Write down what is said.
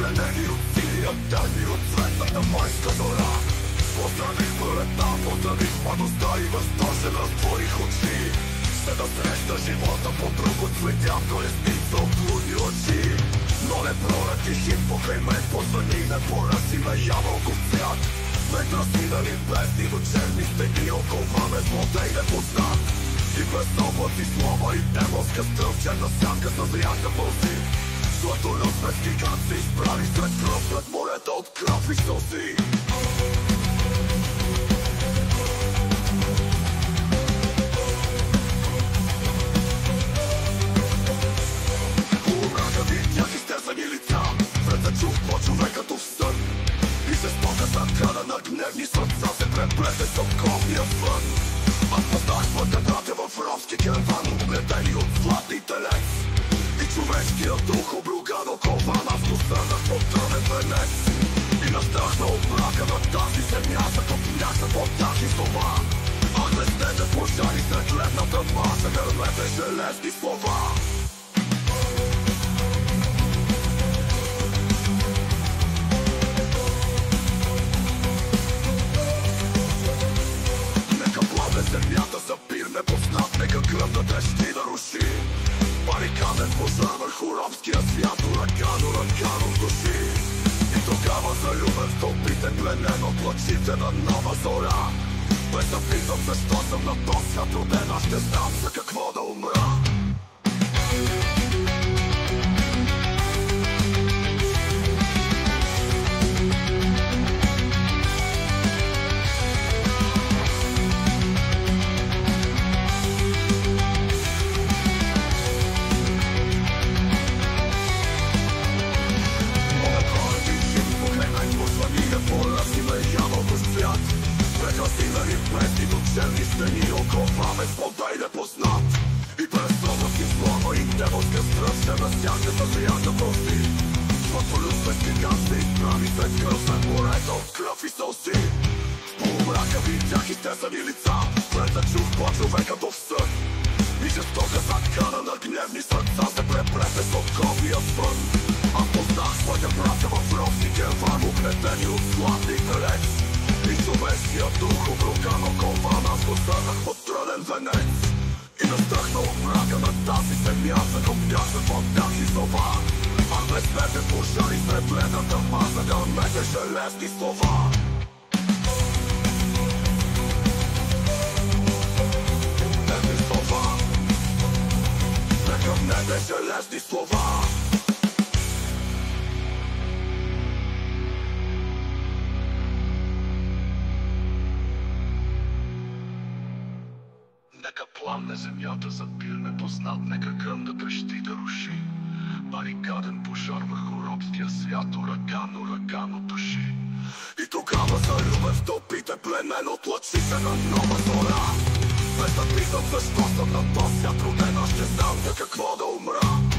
Пленени от сили, теми от светната майска зора. Поздравих пролетта, поздравих младостта и възторжена разтворих очи. Ще да среща живота по друг от цветя, колесница от луди очи. Но не пролети хим покрай мен, позвани ме, порази ме ябълков цвят. Ме разминали бездни до черни стени, около ме злодей непознат. И без облаци слова и демонска стръв, черна сянка съзряха пълзи. Златолюд без гигант се изправи след кръв, след морета от кръв и сълзи. Човекът в сън и жестоката крада на гневни сърца се преплете с кровния вън. Аз познах пътята в ромски керван, облетени от златни телец. И човешкият дух обруган около нас посърнах под трънен венец. И настрахна от мрака на тази земя, закопнях се под тази слова. Ах, леснете пожари след ледната маса, гърмете железни слова. Земята за пир непознат, нека гръмна дъжди да руши. Барикаден пожар върху ромския свят, ураган от души. И тогава залюбен в тълпите, пленен от лъчите на нова зора. Без да питам защо съм на този свят роден, аз ще знам за какво да умра. Предни до черни стени, около ме сподай непознат. И през облаки слава и демонска стръв, ще насяга съзряха прости. Златолюд без гигант се изправи след кръв, след морета от кръв и сълзи. В полумрака видях изтесани лица, пред да чух по-човекът в сън. И жестока закана на гневни сърца се преплете с отковия вън. Аз познах своите братя в ромски керван, облетени от златни телец. И човешкият дух обруган около нас посърнах под трънен венец. И настрахна от мрака на тази земя, закопнях се под тази слова. Ах, леснете пожари след ледната маса, гърмете железни слова. Тези слова, гърмете железни слова. Нека пламне земята за пир непознат, нека гръм да трещи да руши. Барикаден пожар върху робския свят, ураган от души. И тогава залюбен в тълпите, пленен от лъчите на нова зора. Без да питам защо съм на този свят роден, аз ще знам за какво да умра.